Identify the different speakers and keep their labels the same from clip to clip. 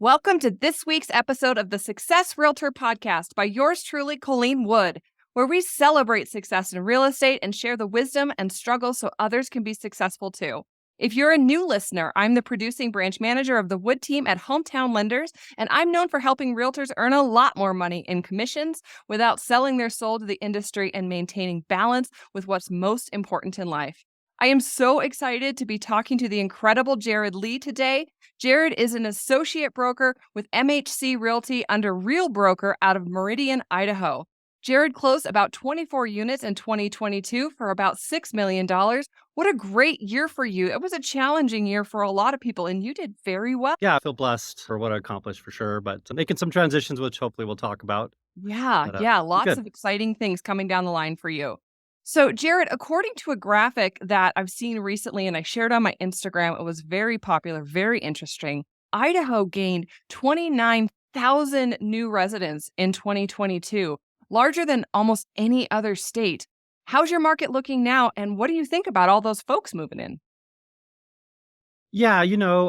Speaker 1: Welcome to this week's episode of the Success Realtor Podcast by yours truly, Colleen Wood, where we celebrate success in real estate and share the wisdom and struggles so others can be successful too. If you're a new listener, I'm the producing branch manager of the Wood team at Hometown Lenders, and I'm known for helping realtors earn a lot more money in commissions without selling their soul to the industry and maintaining balance with what's most important in life. I am so excited to be talking to the incredible Jerod Lee today. Jerod is an associate broker with M H C Realty under Real Broker out of Meridian, Idaho. Jerod closed about 24 units in 2022 for about $6 million. What a great year for you. It was a challenging year for a lot of people, and you did very well.
Speaker 2: Yeah, I feel blessed for what I accomplished for sure, but making some transitions, which hopefully we'll talk about.
Speaker 1: Yeah,
Speaker 2: But
Speaker 1: lots
Speaker 2: good.
Speaker 1: of exciting things coming down the line for you. So, Jerod, according to a graphic that I've seen recently and I shared on my Instagram, it was very popular, very interesting. Idaho gained 29,000 new residents in 2022, larger than almost any other state. How's your market looking now, and what do you think about all those folks moving in?
Speaker 2: Yeah,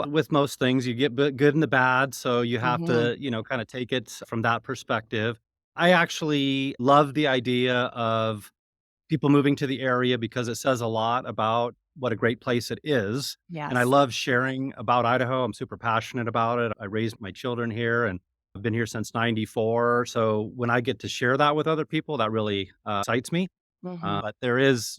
Speaker 2: with most things, you get good and the bad, so you have
Speaker 1: Hmm.
Speaker 2: to, kind of take it from that perspective. I actually love the idea of people moving to the area because it says a lot about what a great place it is. And I
Speaker 1: Yes.
Speaker 2: love sharing about Idaho. I'm super passionate about it. I raised my children here and I've been here since 94. So when I get to share that with other people, that really excites me.
Speaker 1: Hmm.
Speaker 2: But there is,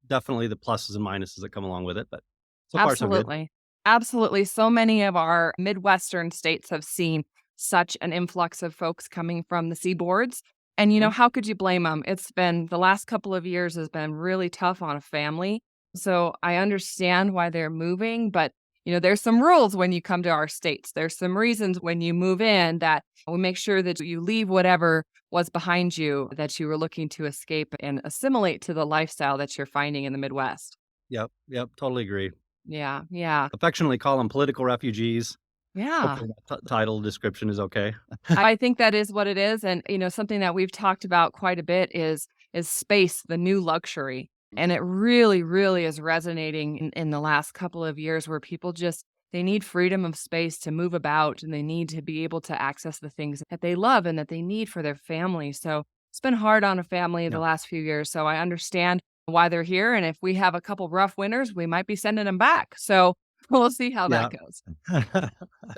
Speaker 2: definitely the pluses and minuses that come along with it. But so far, so good.
Speaker 1: Absolutely. Absolutely. So many of our Midwestern states have seen such an influx of folks coming from the seaboards. And,
Speaker 2: Mhm.
Speaker 1: how could you blame them? It's been the last couple of years has been really tough on a family. So I understand why they're moving, but, there's some rules when you come to our states. There's some reasons when you move in that we make sure that you leave whatever was behind you that you were looking to escape and assimilate to the lifestyle that you're finding in the Midwest.
Speaker 2: Yep. Yep. Totally agree.
Speaker 1: Yeah. Yeah.
Speaker 2: Affectionately call them political refugees.
Speaker 1: Yeah.
Speaker 2: Hopefully that title description is okay.
Speaker 1: I think that is what it is, and, something that we've talked about quite a bit is space, the new luxury, and it really, really is resonating in the last couple of years where people just they need freedom of space to move about, and they need to be able to access the things that they love and that they need for their family, so it's been hard on a family the
Speaker 2: Yeah.
Speaker 1: last few years, so I understand why they're here, and if we have a couple rough winters, we might be sending them back, so we'll see how that
Speaker 2: Yeah.
Speaker 1: goes.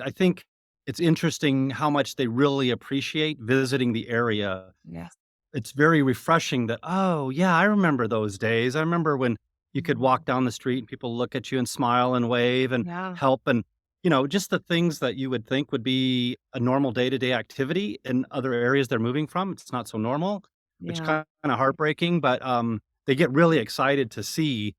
Speaker 2: I think it's interesting how much they really appreciate visiting the area.
Speaker 1: Yes.
Speaker 2: It's very refreshing that, "Oh, yeah, I remember those days. I remember when you could
Speaker 1: Mhm.
Speaker 2: walk down the street and people look at you and smile and wave and
Speaker 1: Yeah.
Speaker 2: help," and, just the things that you would think would be a normal day-to-day activity in other areas they're moving from. It's not so normal, which
Speaker 1: Yeah.
Speaker 2: kinda heartbreaking, but, they get really excited to see,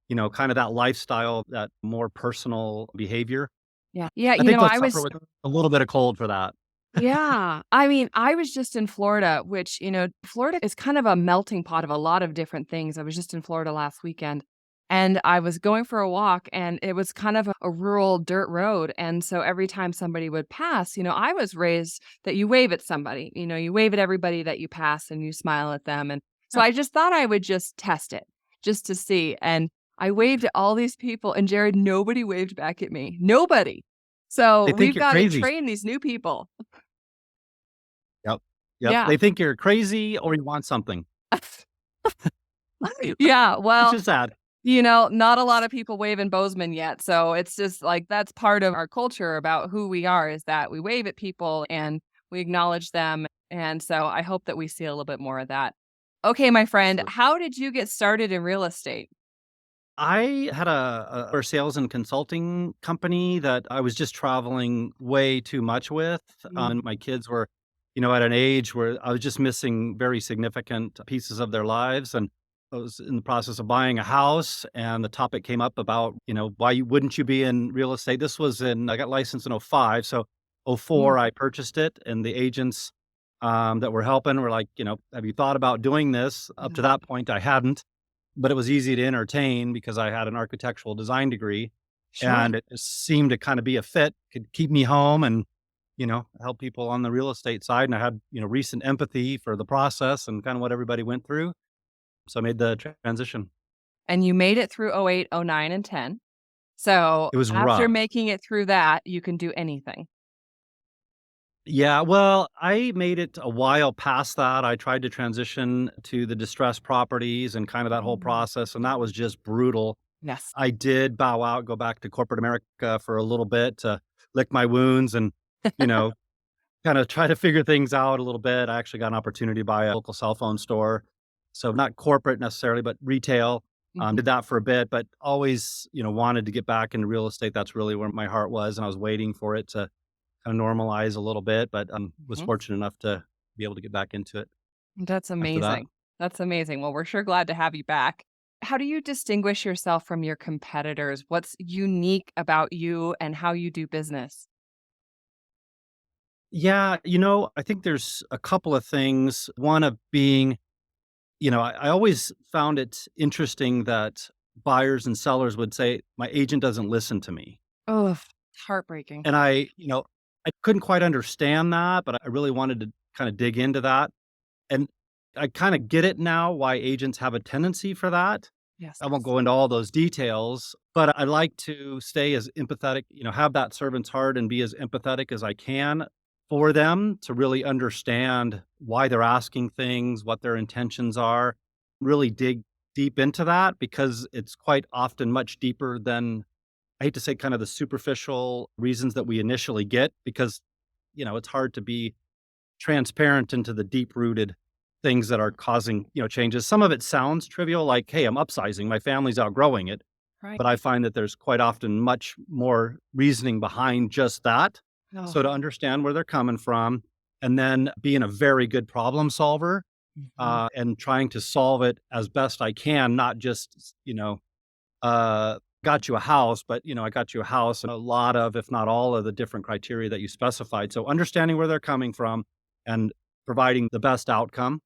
Speaker 2: kinda that lifestyle, that more personal behavior.
Speaker 1: Yeah. Yeah,
Speaker 2: I think they'll
Speaker 1: I
Speaker 2: suffer
Speaker 1: was
Speaker 2: with a little bit of cold for that.
Speaker 1: yeah. I mean, I was just in Florida, which, Florida is kind of a melting pot of a lot of different things. I was just in Florida last weekend, and I was going for a walk, and it was kind of a rural dirt road, and so every time somebody would pass, I was raised that you wave at somebody, you wave at everybody that you pass and you smile at them, and so
Speaker 2: Yeah.
Speaker 1: I just thought I would just test it, just to see, and I waved at all these people, and Jared, nobody waved back at me. Nobody. So
Speaker 2: They think
Speaker 1: we've
Speaker 2: you're
Speaker 1: gotta
Speaker 2: crazy.
Speaker 1: train these new people.
Speaker 2: Yep. Yep.
Speaker 1: Yeah.
Speaker 2: They think you're crazy or you want something,
Speaker 1: Yeah,
Speaker 2: which
Speaker 1: well,
Speaker 2: is sad.
Speaker 1: not a lot of people wave in Bozeman yet, so it's just, like, that's part of our culture about who we are is that we wave at people and we acknowledge them, and so I hope that we see a little bit more of that. Okay, my friend,
Speaker 2: Absolutely.
Speaker 1: how did you get started in real estate?
Speaker 2: I had a sales and consulting company that I was just traveling way too much with.
Speaker 1: Mm,
Speaker 2: And my kids were, at an age where I was just missing very significant pieces of their lives. And I was in the process of buying a house, and the topic came up about, wouldn't you be in real estate? This was I got licensed in '05. So
Speaker 1: yeah,
Speaker 2: '04, I purchased it. And the agents that were helping were like, have you thought about doing this? Up to
Speaker 1: yeah,
Speaker 2: that point, I hadn't, but it was easy to entertain because I had an architectural design degree,
Speaker 1: sure.
Speaker 2: and it seemed to kind of be a fit, could keep me home and, help people on the real estate side. And I had, recent empathy for the process and kind of what everybody went through. So I made the transition.
Speaker 1: And you made it through '08, '09, and '10. So
Speaker 2: It was
Speaker 1: after
Speaker 2: rough.
Speaker 1: making it through that, you can do anything.
Speaker 2: Yeah, well, I made it a while past that. I tried to transition to the distressed properties and kind of that whole
Speaker 1: Mm.
Speaker 2: process, and that was just brutal.
Speaker 1: Yes.
Speaker 2: I did bow out, go back to corporate America for a little bit to lick my wounds and, you know, kind of try to figure things out a little bit. I actually got an opportunity to buy a local cell phone store. So not corporate necessarily, but retail. Did
Speaker 1: Mhm.
Speaker 2: that for a bit, but always, wanted to get back into real estate. That's really where my heart was. And I was waiting for it to kind of normalize a little bit, but was
Speaker 1: Mhm.
Speaker 2: fortunate enough to be able to get back into it
Speaker 1: That's
Speaker 2: after that.
Speaker 1: amazing. That's amazing. Well, we're sure glad to have you back. How do you distinguish yourself from your competitors? What's unique about you and how you do business?
Speaker 2: Yeah, I think there's a couple of things. One of being, I always found it interesting that buyers and sellers would say, my agent doesn't listen to me.
Speaker 1: Oh, heartbreaking.
Speaker 2: And I couldn't quite understand that, but I really wanted to kind of dig into that. And I kind of get it now why agents have a tendency for that.
Speaker 1: Yes.
Speaker 2: I won't go into all those details, but I like to stay as empathetic, have that servant's heart and be as empathetic as I can for them to really understand why they're asking things, what their intentions are, really dig deep into that because it's quite often much deeper than I hate to say kind of the superficial reasons that we initially get because, it's hard to be transparent into the deep rooted things that are causing, changes. Some of it sounds trivial, like, hey, I'm upsizing, my family's outgrowing it.
Speaker 1: Right.
Speaker 2: But I find that there's quite often much more reasoning behind just that.
Speaker 1: Oh.
Speaker 2: So to understand where they're coming from and then being a very good problem solver
Speaker 1: Mhm.
Speaker 2: and trying to solve it as best I can, not just, got you a house, but I got you a house and a lot of, if not all of the different criteria that you specified. So understanding where they're coming from and providing the best outcome,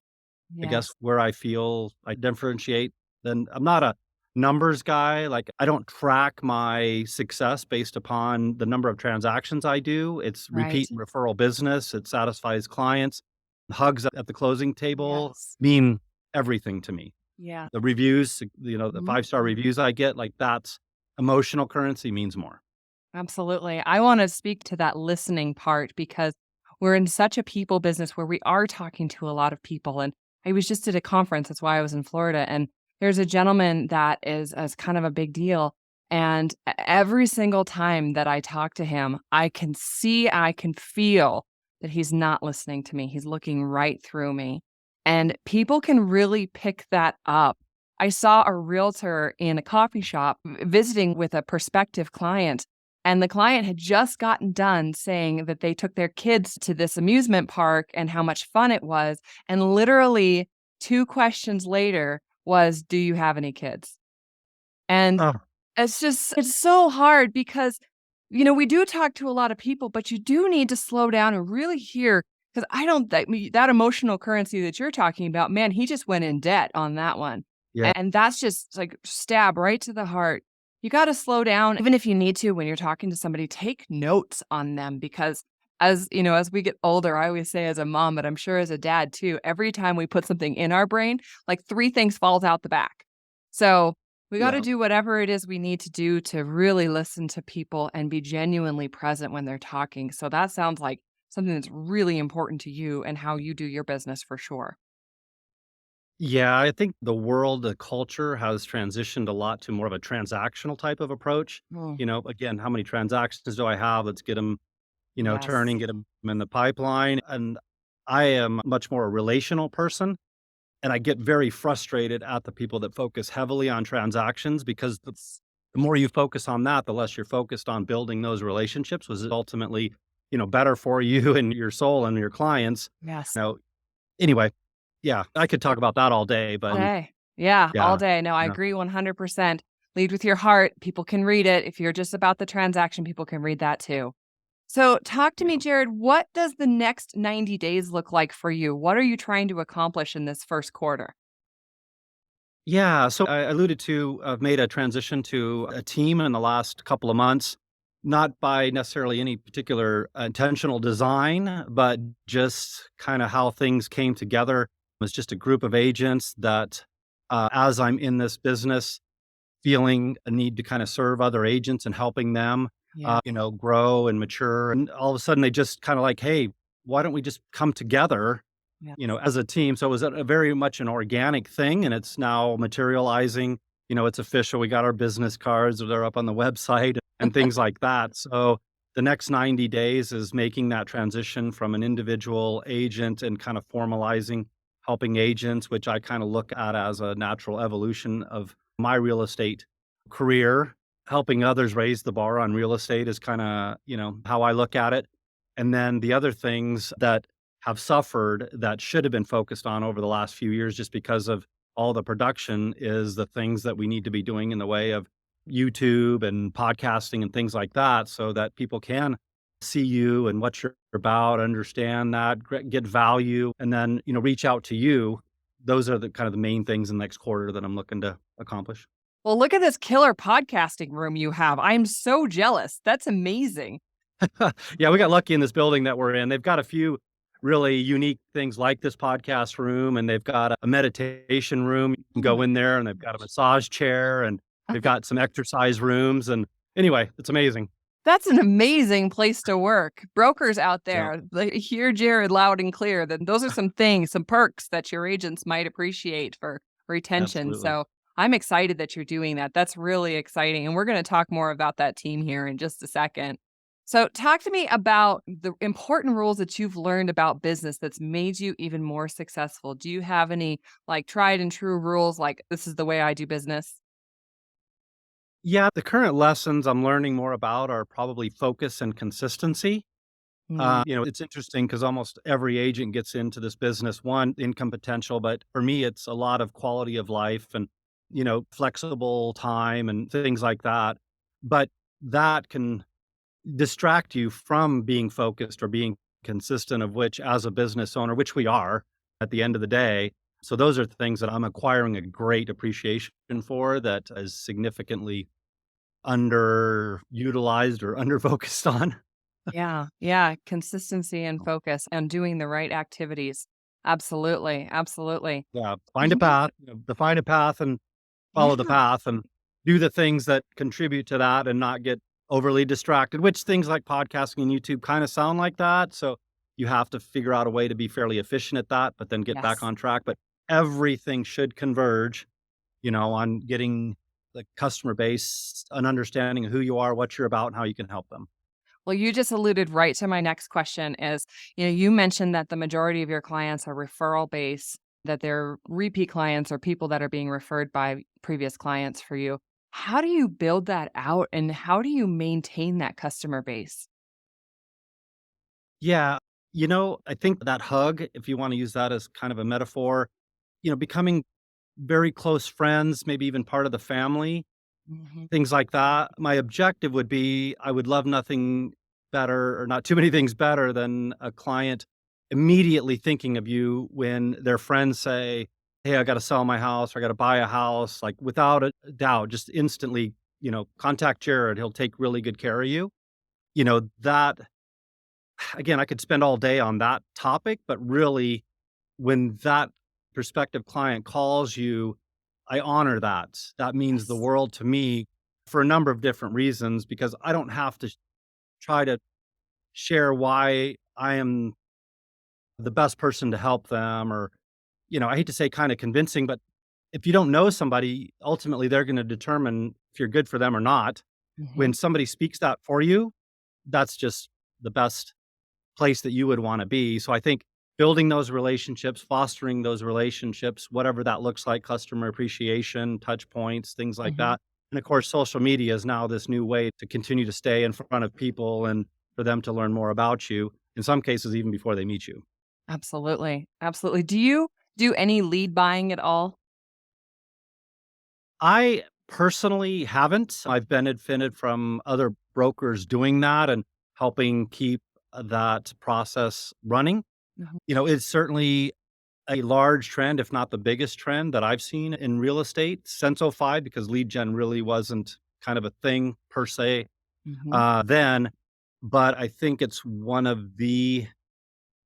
Speaker 2: I guess
Speaker 1: Yes.
Speaker 2: where I feel I differentiate. Then I'm not a numbers guy. Like I don't track my success based upon the number of transactions I do. It's
Speaker 1: Right.
Speaker 2: repeat and referral business. It satisfies clients. Hugs at the closing table
Speaker 1: Yes.
Speaker 2: mean everything to me.
Speaker 1: Yeah.
Speaker 2: The reviews, the
Speaker 1: Mhm.
Speaker 2: five-star reviews I get, like, that's emotional currency means more.
Speaker 1: Absolutely. I want to speak to that listening part because we're in such a people business where we are talking to a lot of people. And I was just at a conference. That's why I was in Florida. And there's a gentleman that is kind of a big deal. And every single time that I talk to him, I can see, I can feel that he's not listening to me. He's looking right through me. And people can really pick that up. I saw a realtor in a coffee shop visiting with a prospective client, and the client had just gotten done saying that they took their kids to this amusement park and how much fun it was, and literally 2 questions later was, "Do you have any kids?" And
Speaker 2: Oh,
Speaker 1: it's so hard because, we do talk to a lot of people, but you do need to slow down and really hear because I don't that that emotional currency that you're talking about, man, he just went in debt on that one.
Speaker 2: yeah.
Speaker 1: And that's just like stab right to the heart. You gotta slow down, even if you need to when you're talking to somebody, take notes on them because as we get older, I always say as a mom, but I'm sure as a dad too, every time we put something in our brain, like 3 things falls out the back. So we got to
Speaker 2: Yeah.
Speaker 1: do whatever it is we need to do to really listen to people and be genuinely present when they're talking. So that sounds like something that's really important to you and how you do your business for sure.
Speaker 2: Yeah, I think the culture has transitioned a lot to more of a transactional type of approach.
Speaker 1: Mm,
Speaker 2: Again, how many transactions do I have? Let's get them,
Speaker 1: yes.
Speaker 2: turning, get them in the pipeline, and I am much more a relational person, and I get very frustrated at the people that focus heavily on transactions because the more you focus on that, the less you're focused on building those relationships, was ultimately, better for you and your soul and your clients.
Speaker 1: Yes.
Speaker 2: Now, anyway, yeah, I could talk about that all day, but
Speaker 1: All day. Yeah, all
Speaker 2: yeah,
Speaker 1: day. No, I
Speaker 2: you know,
Speaker 1: agree 100%. Lead with your heart. People can read it. If you're just about the transaction, people can read that too. So, talk to
Speaker 2: yeah.
Speaker 1: me, Jared. What does the next 90 days look like for you? What are you trying to accomplish in this first quarter?
Speaker 2: Yeah, so I alluded to, I've made a transition to a team in the last couple of months, not by necessarily any particular intentional design, but just kind of how things came together. It was just a group of agents that, as I'm in this business, feeling a need to kind of serve other agents and helping them,
Speaker 1: Yeah.
Speaker 2: grow and mature. And all of a sudden, they just kind of like, hey, why don't we just come together,
Speaker 1: Yes.
Speaker 2: as a team? So it was a very much an organic thing, and it's now materializing. It's official. We got our business cards, they're up on the website and things like that. So the next 90 days is making that transition from an individual agent and kind of formalizing helping agents, which I kind of look at as a natural evolution of my real estate career. Helping others raise the bar on real estate is kind of, how I look at it. And then the other things that have suffered that should have been focused on over the last few years just because of all the production is the things that we need to be doing in the way of YouTube and podcasting and things like that so that people can see you and what you're about, understand that, get value, and then, reach out to you. Those are the kind of the main things in the next quarter that I'm looking to accomplish.
Speaker 1: Well, look at this killer podcasting room you have. I'm so jealous. That's amazing.
Speaker 2: Yeah, we got lucky in this building that we're in. They've got a few really unique things like this podcast room, and they've got a meditation room. You can
Speaker 1: Oh my
Speaker 2: go in there, and they've got a
Speaker 1: gosh.
Speaker 2: massage chair, and they've got some exercise rooms. And anyway, it's amazing.
Speaker 1: That's an amazing place to work. Brokers out
Speaker 2: Yeah,
Speaker 1: there, they hear Jared loud and clear. Then those are some things, some perks that your agents might appreciate for retention.
Speaker 2: absolutely.
Speaker 1: So I'm excited that you're doing that. That's really exciting. And we're going to talk more about that team here in just a second. So, talk to me about the important rules that you've learned about business that's made you even more successful. Do you have any like tried and true rules, like this is the way I do business?
Speaker 2: Yeah, the current lessons I'm learning more about are probably focus and consistency.
Speaker 1: Mm,
Speaker 2: It's interesting because almost every agent gets into this business, one, income potential, but for me, it's a lot of quality of life and, flexible time and things like that. But that can distract you from being focused or being consistent, of which, as a business owner, which we are at the end of the day. So, those are things that I'm acquiring a great appreciation for that is significantly underutilized or underfocused on.
Speaker 1: yeah, yeah, consistency and focus and doing the right activities. Absolutely, absolutely.
Speaker 2: Yeah,
Speaker 1: Do
Speaker 2: find a
Speaker 1: you
Speaker 2: path, define a path and
Speaker 1: Yeah,
Speaker 2: follow the path and do the things that contribute to that and not get overly distracted, which things like podcasting and YouTube kind of sound like that. So you have to figure out a way to be fairly efficient at that, but then get back
Speaker 1: yes.
Speaker 2: on track. But everything should converge, on getting the customer base an understanding of who you are, what you're about, and how you can help them.
Speaker 1: Well, you just alluded right to my next question is, you mentioned that the majority of your clients are referral based, that they're repeat clients or people that are being referred by previous clients for you. How do you build that out and how do you maintain that customer base?
Speaker 2: Yeah. I think that hug, if you want to use that as kind of a metaphor, becoming very close friends, maybe even part of the family,
Speaker 1: Mhm.
Speaker 2: things like that. My objective would be I would love nothing better or not too many things better than a client immediately thinking of you when their friends say, "Hey, I got to sell my house or I got to buy a house." Like without a doubt, just instantly, contact Jared. He'll take really good care of you. That again, I could spend all day on that topic, but really when that prospective client calls you, I honor that. That means the
Speaker 1: Yes.
Speaker 2: world to me for a number of different reasons because I don't have to try to share why I am the best person to help them or, I hate to say kind of convincing, but if you don't know somebody, ultimately they're going to determine if you're good for them or not. When
Speaker 1: Mhm.
Speaker 2: somebody speaks that for you, that's just the best place that you would wanna be. So I think building those relationships, fostering those relationships, whatever that looks like, customer appreciation, touch points, things like
Speaker 1: Mhm.
Speaker 2: that. And of course, social media is now this new way to continue to stay in front of people and for them to learn more about you, in some cases, even before they meet you.
Speaker 1: Absolutely. Absolutely. Do you do any lead buying at all?
Speaker 2: I personally haven't. I've benefited from other brokers doing that and helping keep that process running.
Speaker 1: Mhm.
Speaker 2: It's certainly a large trend, if not the biggest trend that I've seen in real estate since '05, because lead gen really wasn't kind of a thing per se,
Speaker 1: Mhm.
Speaker 2: then, but I think it's one of the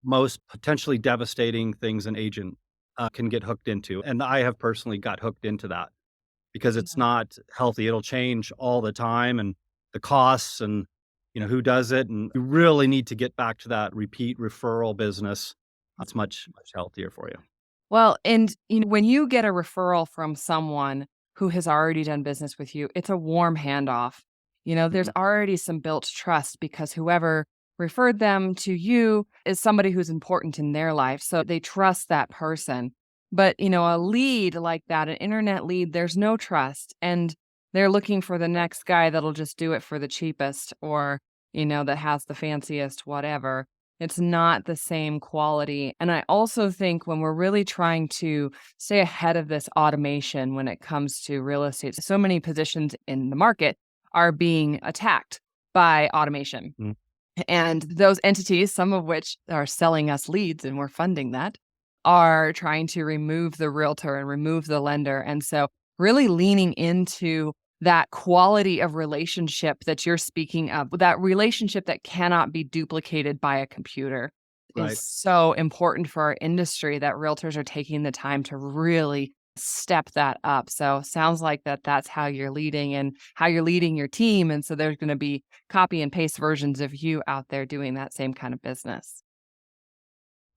Speaker 2: most potentially devastating things an agent, can get hooked into, and I have personally got hooked into that because it's
Speaker 1: Yeah.
Speaker 2: not healthy. It'll change all the time, and the costs and who does it, and you really need to get back to that repeat referral business. That's much, much healthier for you.
Speaker 1: Well, and when you get a referral from someone who has already done business with you, it's a warm handoff. There's
Speaker 2: Mhm.
Speaker 1: already some built trust because whoever referred them to you is somebody who's important in their life. So they trust that person. But, a lead like that, an internet lead, there's no trust. And they're looking for the next guy that'll just do it for the cheapest or, that has the fanciest whatever. It's not the same quality. And I also think when we're really trying to stay ahead of this automation when it comes to real estate, so many positions in the market are being attacked by automation.
Speaker 2: Mm.
Speaker 1: And those entities, some of which are selling us leads and we're funding that, are trying to remove the realtor and remove the lender. And so, really leaning into that quality of relationship that you're speaking of, that relationship that cannot be duplicated by a computer, is
Speaker 2: Right.
Speaker 1: so important for our industry that realtors are taking the time to really step that up. So sounds like that's how you're leading and how you're leading your team. And so there's going to be copy and paste versions of you out there doing that same kind of business.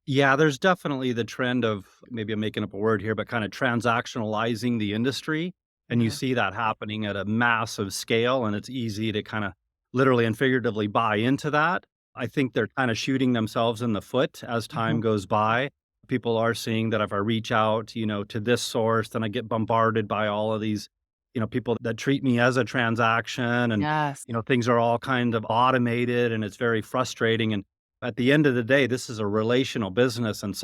Speaker 2: Yeah, there's definitely the trend of, maybe I'm making up a word here, but kind of transactionalizing the industry. And you
Speaker 1: Yeah.
Speaker 2: see that happening at a massive scale, and it's easy to kind of literally and figuratively buy into that. I think they're kind of shooting themselves in the foot as time
Speaker 1: Mhm.
Speaker 2: goes by. People are seeing that if I reach out, to this source, then I get bombarded by all of these, people that treat me as a transaction, and,
Speaker 1: Yes.
Speaker 2: things are all kind of automated, and it's very frustrating. And at the end of the day, this is a relational business, and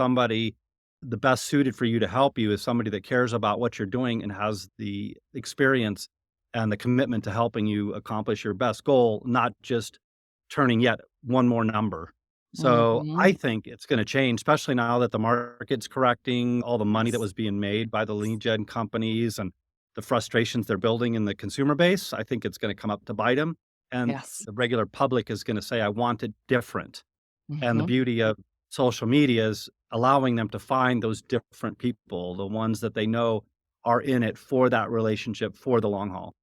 Speaker 2: the best suited for you to help you is somebody that cares about what you're doing and has the experience and the commitment to helping you accomplish your best goal, not just turning yet one more number. So I
Speaker 1: Mhm.
Speaker 2: think it's going to change, especially now that the market's correcting, all the money that
Speaker 1: Yes.
Speaker 2: was being made by the lead gen companies and the frustrations they're building in the consumer base. I think it's going to come up to bite them. And
Speaker 1: Yes.
Speaker 2: the regular public is going to say, I want it different. And the
Speaker 1: Mhm.
Speaker 2: beauty of social media is allowing them to find those different people, the ones that they know are in it for that relationship for the long haul.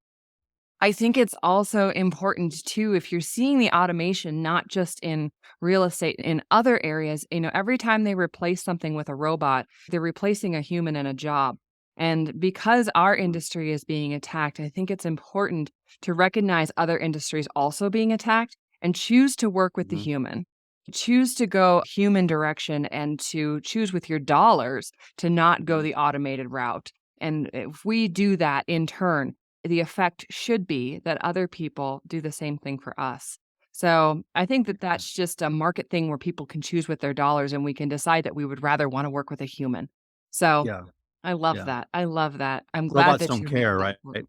Speaker 1: I think it's also important too, if you're seeing the automation, not just in real estate, in other areas, every time they replace something with a robot, they're replacing a human in a job. And because our
Speaker 2: Mhm,
Speaker 1: industry is being attacked, I think it's important to recognize other industries also being attacked and choose to work with the
Speaker 2: mhm,
Speaker 1: human. Choose to go human direction and to choose with your dollars to not go
Speaker 2: mhm.
Speaker 1: the automated route. And if we do that in turn, the effect should be that other people do the same thing for us. So I think that
Speaker 2: Yeah,
Speaker 1: that's just a market thing where people can choose with their dollars and we can decide that we would rather want to work with a human. So
Speaker 2: yeah,
Speaker 1: I love
Speaker 2: yeah.
Speaker 1: that. I love that. I'm glad
Speaker 2: Robots
Speaker 1: that
Speaker 2: don't
Speaker 1: you make
Speaker 2: care,
Speaker 1: that
Speaker 2: right?
Speaker 1: work.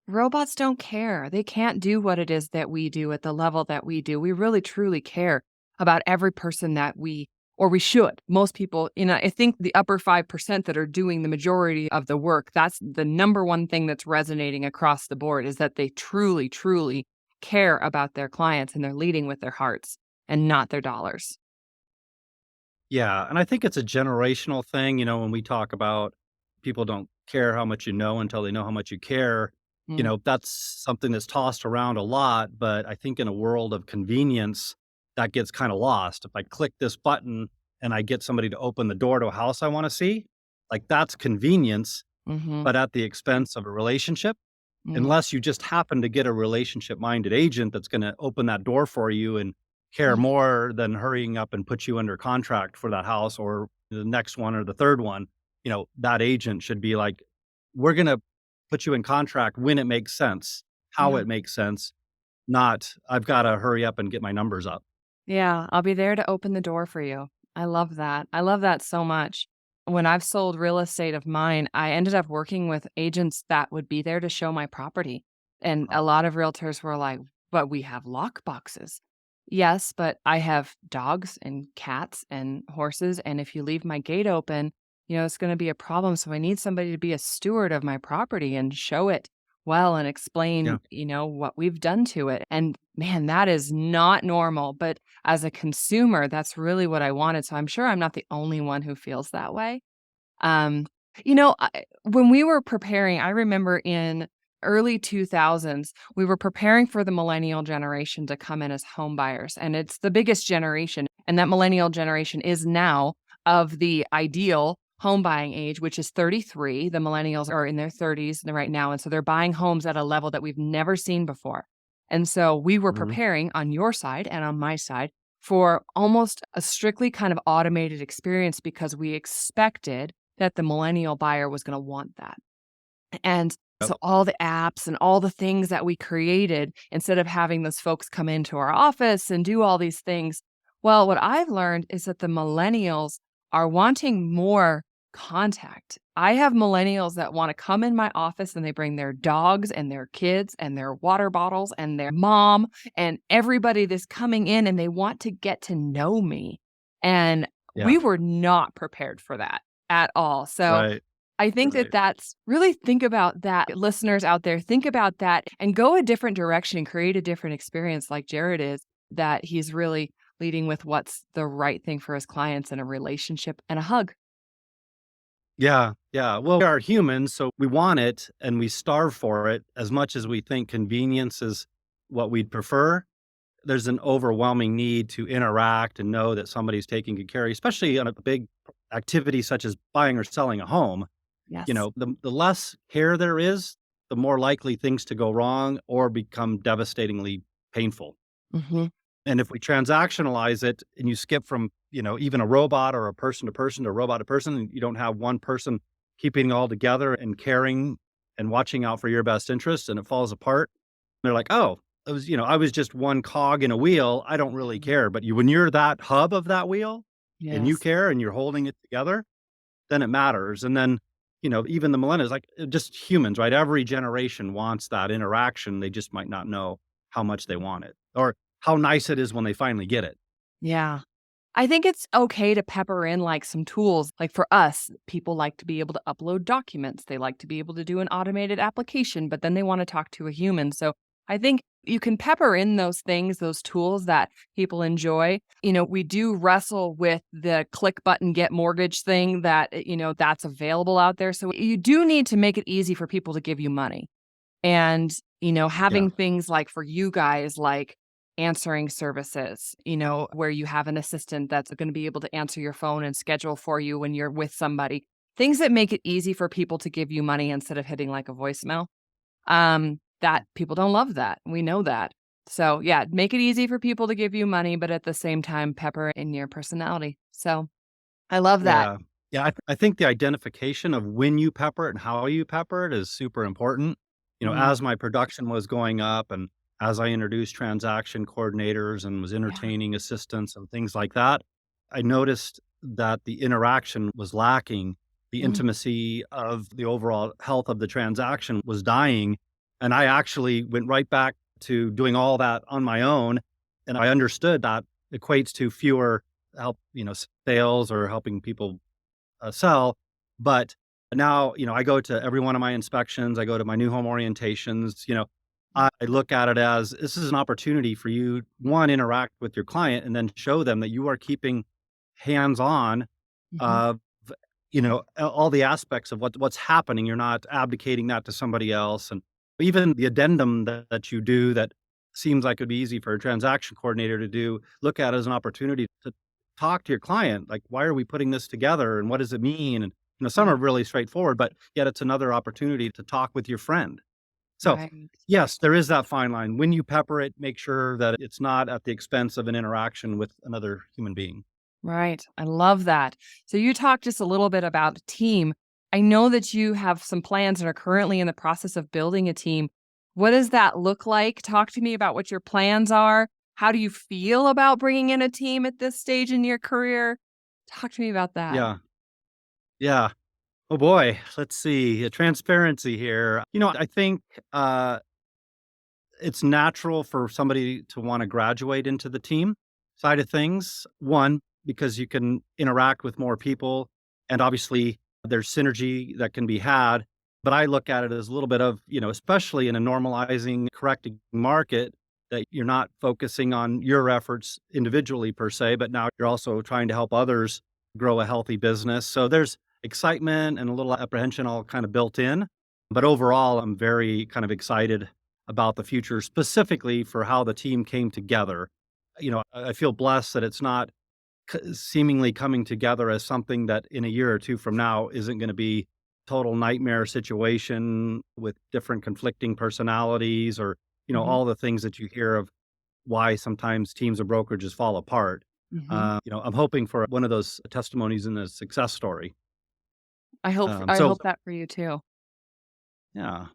Speaker 1: Robots don't care. They can't do what it is that we do at the level that we do. We really truly care about every person that or we should. Most people, I think the upper 5% that are doing the majority of the work, that's the number one thing that's resonating across the board is that they truly, truly care about their clients and they're leading with their hearts and not their dollars.
Speaker 2: Yeah, and I think it's a generational thing, when we talk about people don't care how much you know until they know how much you care,
Speaker 1: Mm,
Speaker 2: that's something that's tossed around a lot, but I think in a world of convenience, that gets kinda lost. If I click this button and I get somebody to open the door to a house I wanna see, like, that's convenience,
Speaker 1: mhm,
Speaker 2: but at the expense of a relationship.
Speaker 1: mm,
Speaker 2: Unless you just happen to get a relationship-minded agent that's gonna open that door for you and care
Speaker 1: mm,
Speaker 2: more than hurrying up and put you under contract for that house or the next one or the 3rd one, that agent should be like, "We're gonna put you in contract when it makes sense, how
Speaker 1: yeah.
Speaker 2: it makes sense, not I've gotta hurry up and get my numbers up."
Speaker 1: Yeah, I'll be there to open the door for you. I love that. I love that so much. When I've sold real estate of mine, I ended up working with agents that would be there to show my property. And a lot of realtors were like, but we have lock boxes. Yes, but I have dogs and cats and horses. And if you leave my gate open, it's going to be a problem. So I need somebody to be a steward of my property and show it well and
Speaker 2: Yeah.
Speaker 1: explain, what we've done to it. And man, that is not normal. But as a consumer, that's really what I wanted. So I'm sure I'm not the only one who feels that way. Um, when we were preparing, I remember in early 2000s, we were preparing for the millennial generation to come in as home buyers. And it's the biggest generation. And that millennial generation is now of the ideal home buying age, which is 33. The millennials are in their 30s right now. And so they're buying homes at a level that we've never seen before. And so we were
Speaker 2: Mhm.
Speaker 1: preparing on your side and on my side for almost a strictly kind of automated experience because we expected that the millennial buyer was going to want that. And
Speaker 2: Yep.
Speaker 1: so all the apps and all the things that we created, instead of having those folks come into our office and do all these things, well, what I've learned is that the millennials are wanting more contact. I have millennials that want to come in my office and they bring their dogs and their kids and their water bottles and their mom and everybody that's coming in and they want to get to know me. And
Speaker 2: Yeah.
Speaker 1: we were not prepared for that at all. So
Speaker 2: Right.
Speaker 1: I think that
Speaker 2: Right.
Speaker 1: that's really think about that. Listeners out there, think about that and go a different direction, create a different experience like Jerod is, that he's really leading with what's the right thing for his clients in a relationship and a hug.
Speaker 2: Yeah. Yeah. Well, we are humans, so we want it and we starve for it as much as we think convenience is what we'd prefer. There's an overwhelming need to interact and know that somebody's taking good care of you, especially on a big activity such as buying or selling a home.
Speaker 1: Yes.
Speaker 2: The less care there is, the more likely things to go wrong or become devastatingly painful.
Speaker 1: Mhm.
Speaker 2: And if we transactionalize it and you skip from, even a robot or a person to person to robot to person, and you don't have one person keeping it all together and caring and watching out for your best interest and it falls apart, they're like, oh, I was just one cog in a wheel. I don't really
Speaker 1: Mhm.
Speaker 2: care. But when you're that hub of that wheel and you
Speaker 1: Yes.
Speaker 2: care and you're holding it together, then it matters. And then, even the millennials, like just humans, right? Every generation wants that interaction. They just might not know how much they want it or how nice it is when they finally get it.
Speaker 1: Yeah. I think it's okay to pepper in like some tools. Like for us, people like to be able to upload documents. They like to be able to do an automated application, but then they want to talk to a human. So I think you can pepper in those things, those tools that people enjoy. We do wrestle with the click button get mortgage thing that, that's available out there. So you do need to make it easy for people to give you money. And,
Speaker 2: Yeah.
Speaker 1: having things like for you guys, like answering services, where you have an assistant that's going to be able to answer your phone and schedule for you when you're with somebody. Things that make it easy for people to give you money instead of hitting like a voicemail. That people don't love that. We know that. So yeah, make it easy for people to give you money, but at the same time, pepper in your personality. So I love that.
Speaker 2: Yeah. Yeah. I think the identification of when you pepper it and how you pepper it is super important.
Speaker 1: Mm,
Speaker 2: As my production was going up and as I introduced transaction coordinators and was
Speaker 1: yeah.
Speaker 2: entertaining assistants and things like that, I noticed that the interaction was lacking. The
Speaker 1: Mm,
Speaker 2: intimacy of the overall health of the transaction was dying. And I actually went right back to doing all that on my own. And I understood that equates to fewer sales or helping people sell. But now, I go to every one of my inspections. I go to my new home orientations. I look at it as this is an opportunity for you, one, interact with your client and then show them that you are keeping hands on
Speaker 1: mhm.
Speaker 2: of, all the aspects of what's happening. You're not abdicating that to somebody else. And even the addendum that you do that seems like it'd be easy for a transaction coordinator to do, look at it as an opportunity to talk to your client. Like, why are we putting this together and what does it mean? And, some are
Speaker 1: Right.
Speaker 2: really straightforward, but yet it's another opportunity to talk with your friend. So,
Speaker 1: Right.
Speaker 2: yes, there is that fine line. When you pepper it, make sure that it's not at the expense of an interaction with another human being.
Speaker 1: Right. I love that. So you talked just a little bit about a team. I know that you have some plans and are currently in the process of building a team. What does that look like? Talk to me about what your plans are. How do you feel about bringing in a team at this stage in your career? Talk to me about that.
Speaker 2: Yeah. Yeah. Oh boy. Let's see. Transparency here. I think it's natural for somebody to want to graduate into the team side of things. One, because you can interact with more people and obviously there's synergy that can be had. But I look at it as a little bit of, especially in a normalizing, correcting market, that you're not focusing on your efforts individually per se, but now you're also trying to help others grow a healthy business. So there's excitement and a little apprehension all kind of built in. But overall, I'm very kind of excited about the future, specifically for how the team came together. I feel blessed that it's not seemingly coming together as something that in a year or two from now isn't going to be total nightmare situation with different conflicting personalities or
Speaker 1: Mhm.
Speaker 2: all the things that you hear of why sometimes teams or brokerages fall apart.
Speaker 1: Mhm.
Speaker 2: I'm hoping for one of those testimonies in a success story.
Speaker 1: I
Speaker 2: So
Speaker 1: hope that for you too.
Speaker 2: yeah,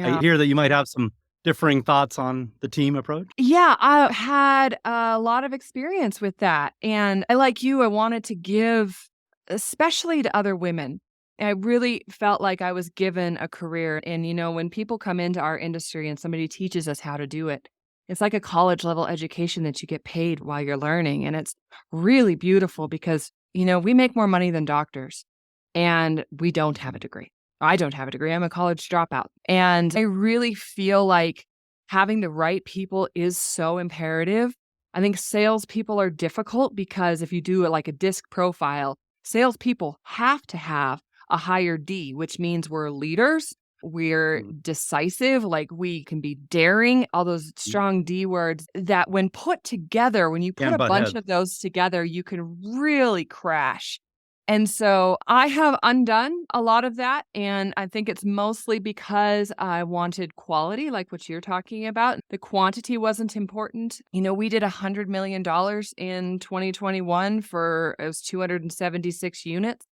Speaker 2: I
Speaker 1: Yeah.
Speaker 2: hear that you might have some differing thoughts on the team approach.
Speaker 1: Yeah, I had a lot of experience with that, and I like you, I wanted to give especially to other women. I really felt like I was given a career, and, when people come into our industry and somebody teaches us how to do it, it's like a college level education that you get paid while you're learning, and it's really beautiful because, we make more money than doctors, and we don't have a
Speaker 2: Mhm.
Speaker 1: degree. I don't have a degree, I'm a college dropout, and I really feel like having the right people is so imperative. I think salespeople are difficult because if you do it like a disc profile, salespeople have to have a higher D, which means we're leaders, we're
Speaker 2: Mhm.
Speaker 1: decisive, like we can be daring, all those strong D words that when put together, when you put
Speaker 2: Can't
Speaker 1: a
Speaker 2: butt
Speaker 1: bunch
Speaker 2: heads.
Speaker 1: of those together, you can really crash. And so I have undone a lot of that, and I think it's mostly because I wanted quality, like what you're talking about. The quantity wasn't important. We did $100 million in 2021 for it was 276 units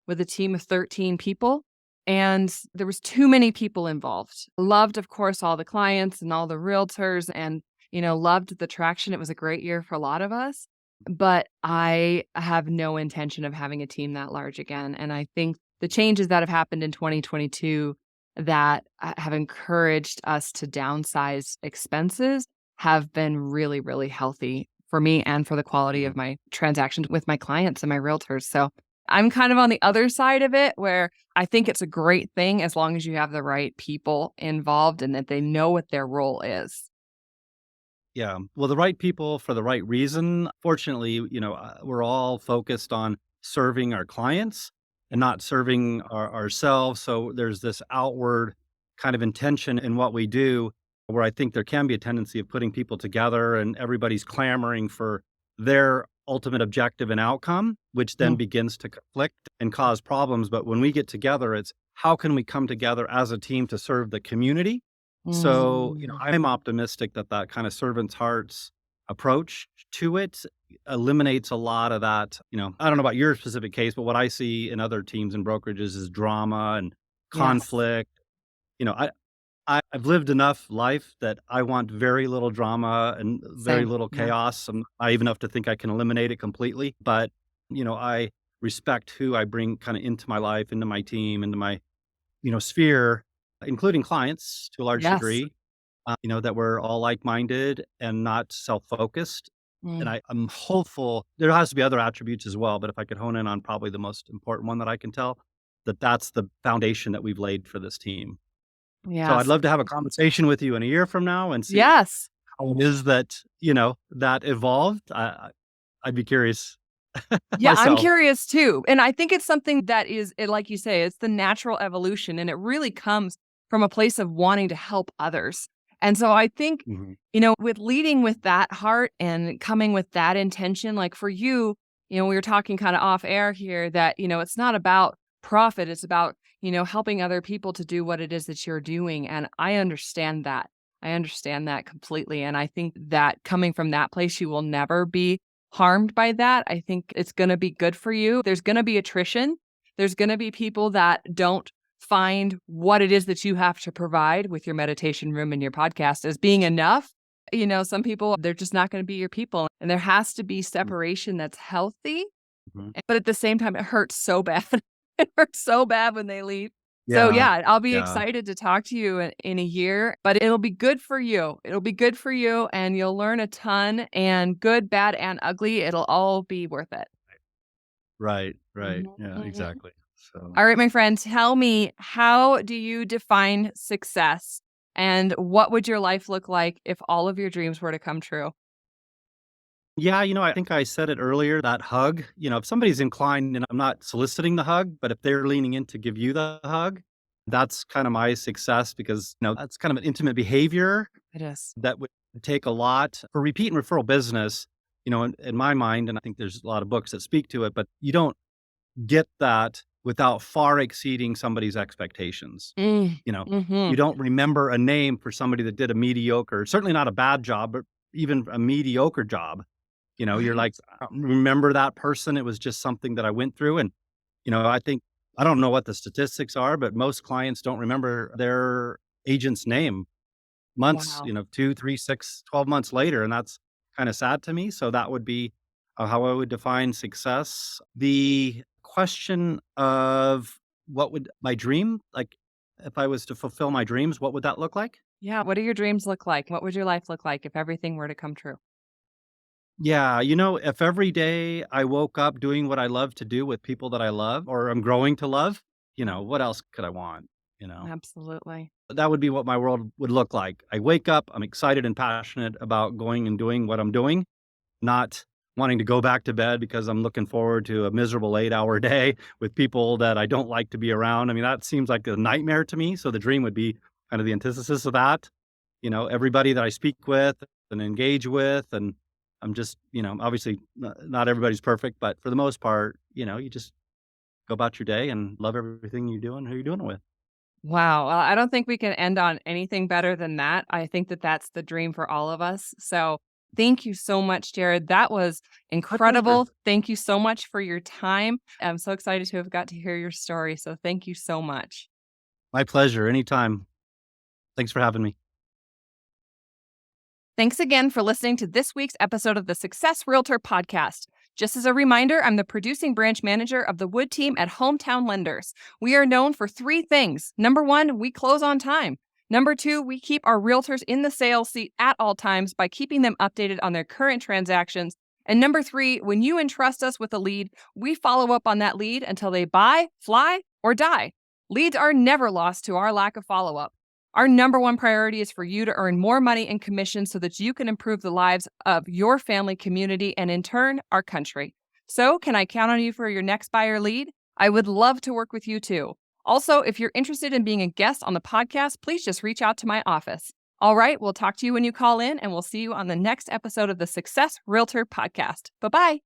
Speaker 1: with a team of 13 people, and there was too many people involved. Loved, of course, all the clients and all the realtors and, loved the traction. It was a great year for a lot of us. But I have no intention of having a team that large again, and I think the changes that have happened in 2022 that have encouraged us to downsize expenses have been really, really healthy for me and for the quality
Speaker 2: Mhm.
Speaker 1: of my transactions with my clients and my realtors. So I'm kind of on the other side of it where I think it's a great thing as long as you have the right people involved and that they know what their role is.
Speaker 2: Yeah. Well, the right people for the right reason. Fortunately, we're all focused on serving our clients and not serving ourselves. So there's this outward kind of intention in what we do where I think there can be a tendency of putting people together and everybody's clamoring for their ultimate objective and outcome, which then
Speaker 1: Mm,
Speaker 2: begins to conflict and cause problems. But when we get together, it's how can we come together as a team to serve the community? So,
Speaker 1: mm,
Speaker 2: I'm optimistic that that kind of servant's hearts approach to it eliminates a lot of that. I don't know about your specific case, but what I see in other teams and brokerages is drama and
Speaker 1: yes,
Speaker 2: conflict. You know, I've lived enough life that I want very little drama and very
Speaker 1: same,
Speaker 2: little
Speaker 1: yeah.
Speaker 2: chaos. I'm naive enough to think I can eliminate it completely. But, I respect who I bring kind of into my life, into my team, into my sphere, including clients to a large
Speaker 1: Yes.
Speaker 2: degree, that we're all like-minded and not self-focused. And
Speaker 1: Mm,
Speaker 2: I'm hopeful there has to be other attributes as well, but if I could hone in on probably the most important one that I can tell, that's the foundation that we've laid for this team. So I'd
Speaker 1: yes.
Speaker 2: love to have a conversation with you in a year from now and see
Speaker 1: Yes.
Speaker 2: how it is that, that evolved. I'd be curious
Speaker 1: Yeah, I'm
Speaker 2: myself.
Speaker 1: curious too. And I think it's something that is, like you say, it's the natural evolution and it really comes from a place of wanting to help others. And so I think,
Speaker 2: Mhm.
Speaker 1: with leading with that heart and coming with that intention, like for you, we were talking kind of off air here that, it's not about profit, it's about, helping other people to do what it is that you're doing. And I understand that. I understand that completely. And I think that coming from that place, you will never be harmed by that. I think it's gonna be good for you. There's gonna be attrition. There's gonna be people that don't find what it is that you have to provide with your meditation room and your podcast as being enough. Some people, they're just not gonna be your people, and there has to be separation that's healthy,
Speaker 2: Mhm.
Speaker 1: but at the same time, it hurts so bad. It hurts so bad when they leave. So,
Speaker 2: Yeah.
Speaker 1: yeah, I'll be
Speaker 2: Yeah.
Speaker 1: excited to talk to you in a year, but it'll be good for you. It'll be good for you, and you'll learn a ton, and good, bad, and ugly, it'll all be worth it.
Speaker 2: Right. Right.
Speaker 1: Mhm,
Speaker 2: Yeah,
Speaker 1: mhm.
Speaker 2: exactly. So
Speaker 1: All right, my friend, tell me, how do you define success, and what would your life look like if all of your dreams were to come true?
Speaker 2: yeah, I think I said it earlier, that hug, if somebody's inclined and I'm not soliciting the hug, but if they're leaning in to give you the hug, That's kind of my success because, that's kind of an intimate behavior
Speaker 1: It is.
Speaker 2: that would take a lot for repeat and referral business, in my mind. And I think there's a lot of books that speak to it, but you don't get that without far exceeding somebody's expectations.
Speaker 1: Mm.
Speaker 2: You know,
Speaker 1: Hmm.
Speaker 2: you don't remember a name for somebody that did a mediocre, certainly not a bad job, but even a mediocre job. You're
Speaker 1: Right.
Speaker 2: like, I don't remember that person. It was just something that I went through. And, I think, I don't know what the statistics are, but most clients don't remember their agent's name months,
Speaker 1: Wow.
Speaker 2: 2, 3, 6, 12 months later. And that's kind of sad to me. So that would be how I would define success. The question of what would my dream, like if I was to fulfill my dreams, what would that look like?
Speaker 1: Yeah. What do your dreams look like? What would your life look like if everything were to come true?
Speaker 2: Yeah, if every day I woke up doing what I love to do with people that I love or I'm growing to love, what else could I want? You know,
Speaker 1: Absolutely.
Speaker 2: that would be what my world would look like. I wake up, I'm excited and passionate about going and doing what I'm doing, not wanting to go back to bed because I'm looking forward to a miserable 8-hour day with people that I don't like to be around. I mean, that seems like a nightmare to me. So the dream would be kind of the antithesis of that. Everybody that I speak with and engage with, and I'm just, obviously not everybody's perfect, but for the most part, you just go about your day and love everything you do and who you're doing it with.
Speaker 1: Wow. Well, I don't think we can end on anything better than that. I think that that's the dream for all of us. So thank you so much, Jerod. That was
Speaker 2: My pleasure.
Speaker 1: incredible. Thank you so much for your time. I'm so excited to have got to hear your story. So thank you so much.
Speaker 2: My pleasure. Anytime. Thanks for having me.
Speaker 1: Thanks again for listening to this week's episode of the Success Realtor podcast. Just as a reminder, I'm the producing branch manager of the Wood team at Hometown Lenders. We are known for three things. Number one, we close on time. Number two, we keep our realtors in the sales seat at all times by keeping them updated on their current transactions. And number three, when you entrust us with a lead, we follow up on that lead until they buy, fly, or die. Leads are never lost to our lack of follow up. Our number one priority is for you to earn more money in commissions so that you can improve the lives of your family, community, and in turn, our country. So, can I count on you for your next buyer lead? I would love to work with you too. Also, if you're interested in being a guest on the podcast, please just reach out to my office. All right, we'll talk to you when you call in, and we'll see you on the next episode of the Success Realtor podcast. Bye bye.